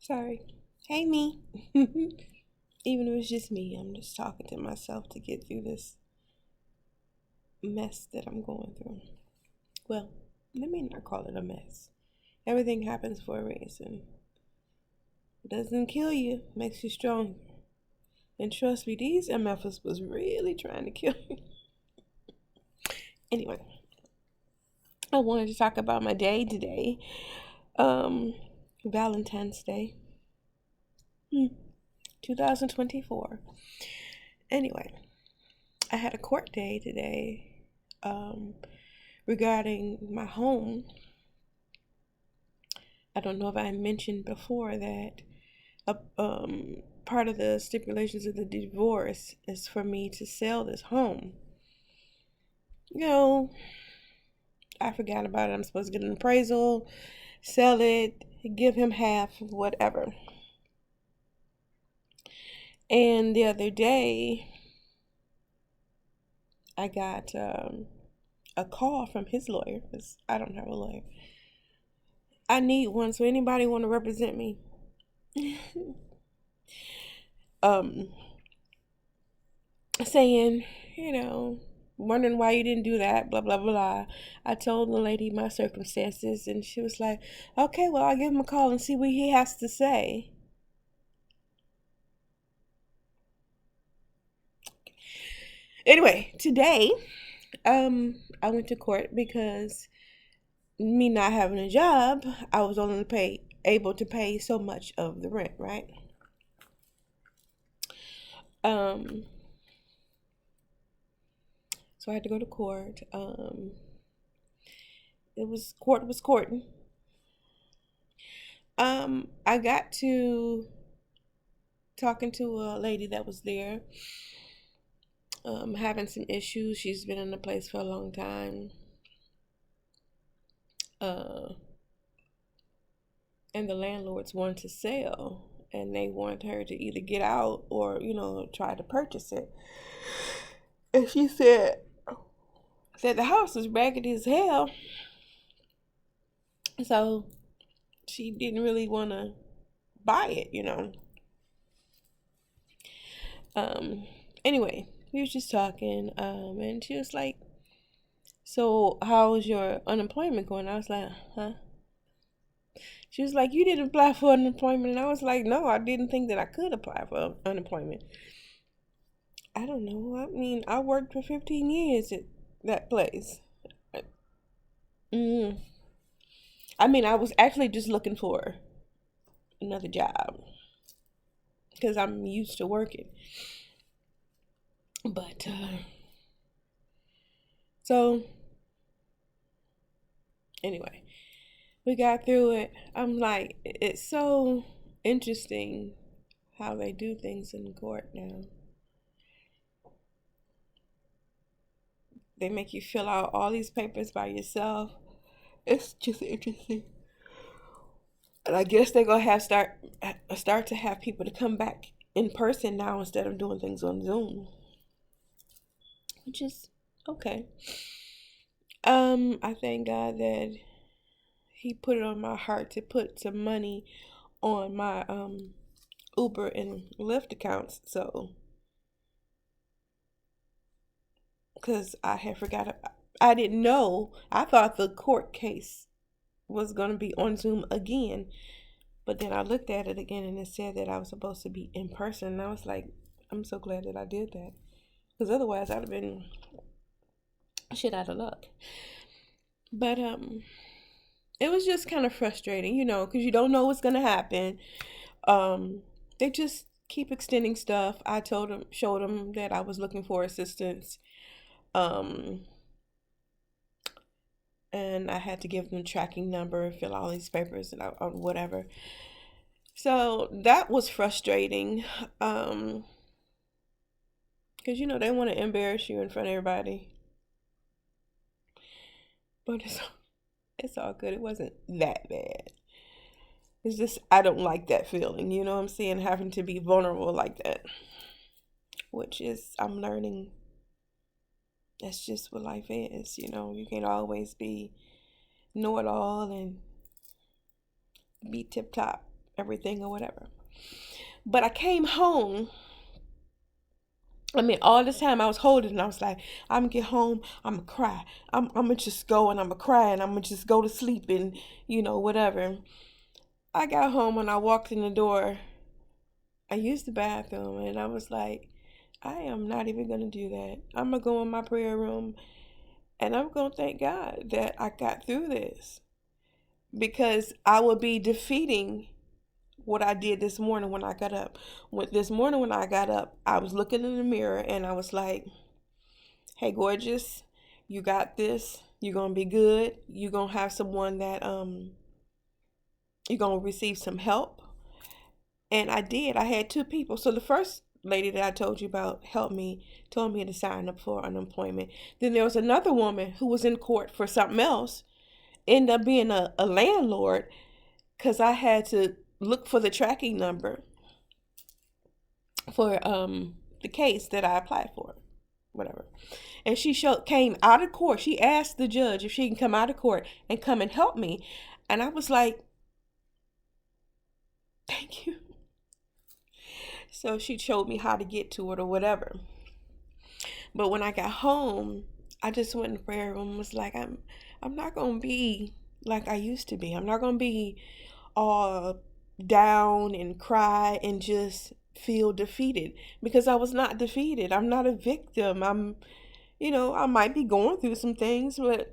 Sorry. Hey, me. Even if it's just me, I'm just talking to myself to get through this mess that I'm going through. Well, let me not call it a mess. Everything happens for a reason. It doesn't kill you, makes you stronger. And trust me, these MFers was really trying to kill me. Anyway, I wanted to talk about my day today. Um, Valentine's Day. 2024. Anyway, I had a court day today um, regarding my home. I don't know if I mentioned before that part of the stipulations of the divorce is for me to sell this home. You know, I forgot about it. I'm supposed to get an appraisal, sell it, give him half, whatever. And the other day, I got a call from his lawyer because I don't have a lawyer. I need one, so anybody want to represent me? um, Saying, wondering why you didn't do that, blah, blah, blah. I told the lady my circumstances, and she was like, okay, well, I'll give him a call and see what he has to say. Anyway, today, I went to court because me not having a job, I was only able to pay so much of the rent, right? Um, so I had to go to court. It was court was courting. I got to talking to a lady that was there, having some issues. She's been in the place for a long time. Uh, and the landlords wanted to sell, and they wanted her to either get out or, try to purchase it. And she said the house was raggedy as hell, so she didn't really want to buy it. Um, anyway, we was just talking, and she was like, "So how's your unemployment going?" I was like, "Huh?" She was like, "You didn't apply for unemployment," and I was like, "No, I didn't think that I could apply for unemployment." I don't know. I mean, I worked for 15 years at that place. Mm. I mean, I was actually just looking for another job because I'm used to working. But so anyway, we got through it. I'm like, it's so interesting how they do things in court now. They make you fill out all these papers by yourself. It's just interesting. And I guess they're gonna start to have people to come back in person now instead of doing things on Zoom, which is okay. I thank God that He put it on my heart to put some money on my Uber and Lyft accounts. So, because I had forgot, I didn't know. I thought the court case was gonna be on Zoom again, but then I looked at it again and it said that I was supposed to be in person. And I was like, I'm so glad that I did that. Because otherwise I'd have been shit out of luck. But it was just kind of frustrating, because you don't know what's gonna happen. Um, they just keep extending stuff. I showed them that I was looking for assistance. Um, and I had to give them tracking number, fill all these papers and whatever. So that was frustrating. Because they want to embarrass you in front of everybody. But it's all good. It wasn't that bad. It's just I don't like that feeling, you know what I'm saying? Having to be vulnerable like that. Which is I'm learning that's just what life is, You can't always be know it all and be tip top everything or whatever. But I came home. I mean, all this time I was holding and I was like, I'm gonna get home, I'm gonna cry. I'm gonna just go and I'm gonna cry and I'm gonna just go to sleep and, whatever. I got home and I walked in the door. I used the bathroom and I was like, I am not even gonna do that. I'm gonna go in my prayer room and I'm gonna thank God that I got through this, because I will be defeating what I did this morning when I got up. This morning when I got up, I was looking in the mirror and I was like, hey, gorgeous, you got this. You're going to be good. You're going to have someone that, you're going to receive some help. And I did. I had two people. So the first lady that I told you about helped me, told me to sign up for unemployment. Then there was another woman who was in court for something else, ended up being a landlord, because I had to look for the tracking number for the case that I applied for, whatever. And she came out of court. She asked the judge if she can come out of court and come and help me. And I was like, thank you. So she showed me how to get to it or whatever. But when I got home, I just went in the prayer room and was like, I'm not gonna be like I used to be. I'm not gonna be all down and cry and just feel defeated, because I was not defeated. I'm not a victim. I might be going through some things, but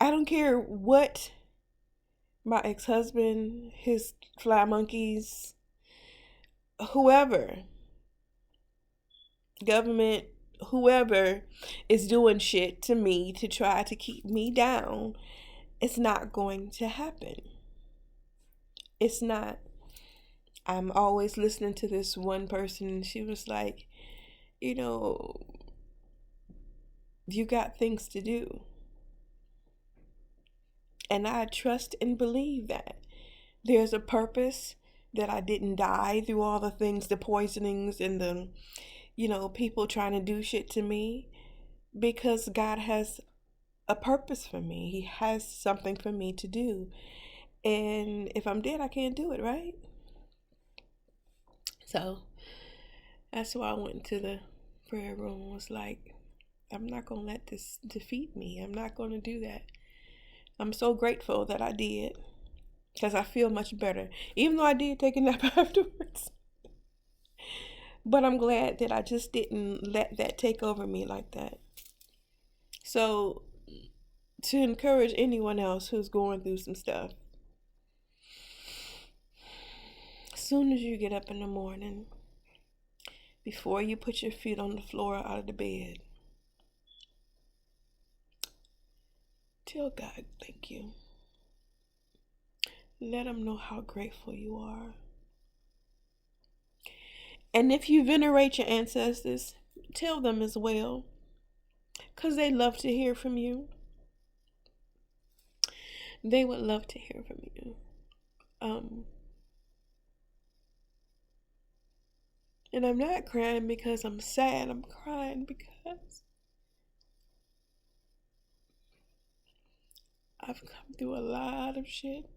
I don't care what my ex-husband, his fly monkeys, whoever, government, whoever is doing shit to me to try to keep me down. It's not going to happen. It's not. I'm always listening to this one person. She was like, you got things to do. And I trust and believe that there's a purpose, that I didn't die through all the things, the poisonings and the, people trying to do shit to me, because God has a purpose for me. He has something for me to do. And if I'm dead, I can't do it, right? So that's why I went into the prayer room and was like, I'm not going to let this defeat me. I'm not going to do that. I'm so grateful that I did, because I feel much better, even though I did take a nap afterwards. But I'm glad that I just didn't let that take over me like that. So to encourage anyone else who's going through some stuff, as soon as you get up in the morning, before you put your feet on the floor out of the bed, tell God thank you. Let him know how grateful you are. And if you venerate your ancestors, tell them as well, because they love to hear from you. They would love to hear from you. And I'm not crying because I'm sad. I'm crying because I've come through a lot of shit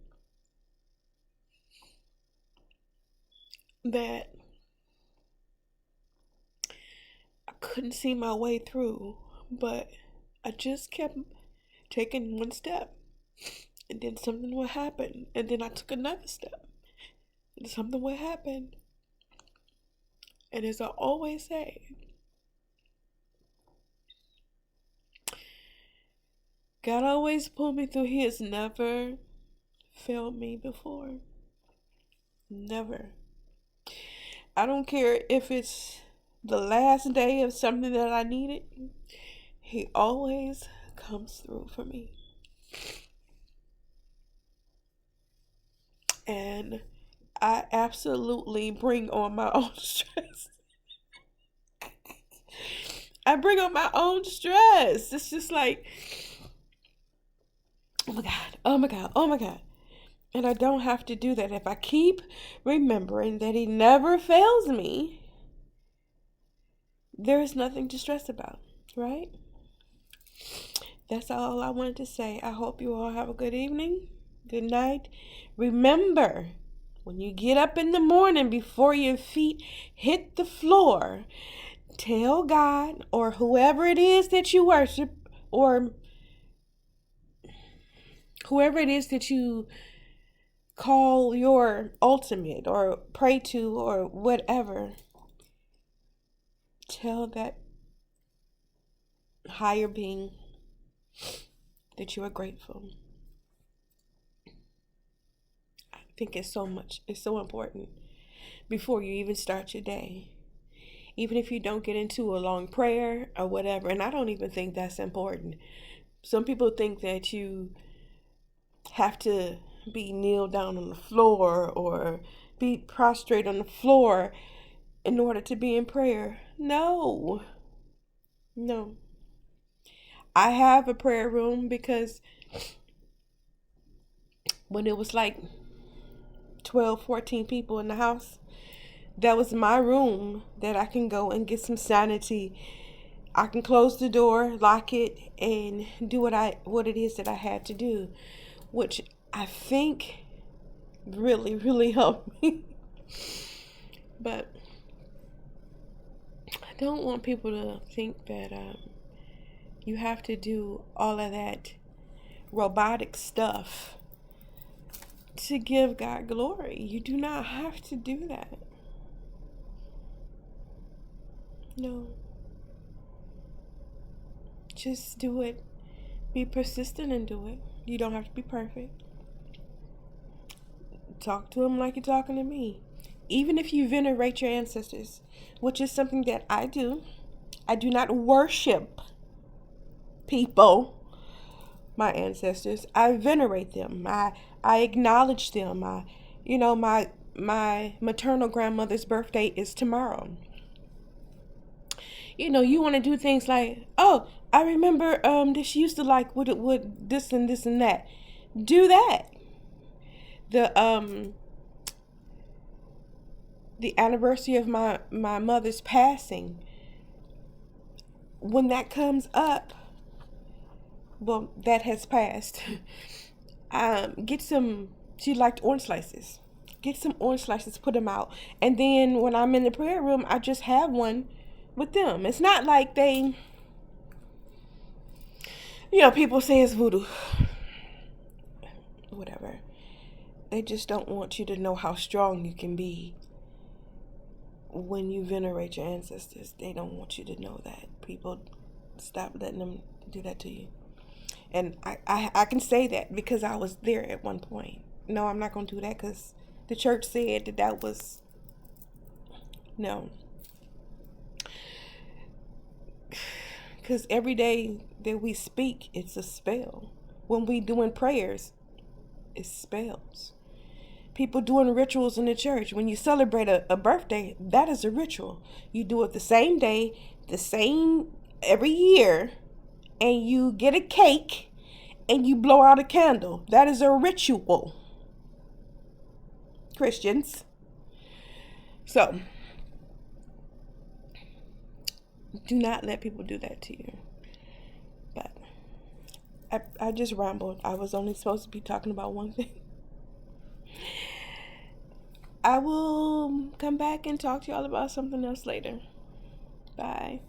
that I couldn't see my way through, but I just kept taking one step, and then something would happen, and then I took another step, and something would happen. And as I always say, God always pulled me through. He has never failed me before. Never. I don't care if it's the last day of something that I needed. He always comes through for me. And I absolutely bring on my own stress. I bring on my own stress. It's just like, oh my God, oh my God, oh my God. And I don't have to do that. If I keep remembering that he never fails me, there is nothing to stress about, right? That's all I wanted to say. I hope you all have a good evening. Good night. Remember, when you get up in the morning before your feet hit the floor, tell God or whoever it is that you worship or whoever it is that you call your ultimate or pray to or whatever, tell that higher being that you are grateful. I think it's so important before you even start your day. Even if you don't get into a long prayer or whatever, and I don't even think that's important. Some people think that you have to be kneel down on the floor or be prostrate on the floor in order to be in prayer. No. No. I have a prayer room because when it was like 12, 14 people in the house, that was my room that I can go and get some sanity. I can close the door, lock it, and do what it is that I had to do, which I think really, really helped me. But I don't want people to think that you have to do all of that robotic stuff to give God glory. You do not have to do that. No. Just do it. Be persistent and do it. You don't have to be perfect. Talk to him like you're talking to me. Even if you venerate your ancestors, which is something that I do. I do not worship people, my ancestors. I venerate them. I acknowledge them. My maternal grandmother's birthday is tomorrow. You want to do things like, oh, I remember that she used to like would this and this and that. Do that. The anniversary of my mother's passing, when that comes up, well, that has passed. Get some. She liked orange slices. Get some orange slices, put them out, and then when I'm in the prayer room, I just have one with them. It's not like they, people say it's voodoo. Whatever. They just don't want you to know how strong you can be when you venerate your ancestors. They don't want you to know that. People, stop letting them do that to you. And I can say that because I was there at one point. No, I'm not going to do that because the church said that was, no. Because every day that we speak, it's a spell. When we doing prayers, it's spells. People doing rituals in the church. When you celebrate a birthday, that is a ritual. You do it the same day, the same every year, and you get a cake and you blow out a candle. That is a ritual. Christians. So, do not let people do that to you. But I just rambled. I was only supposed to be talking about one thing. I will come back and talk to y'all about something else later. Bye.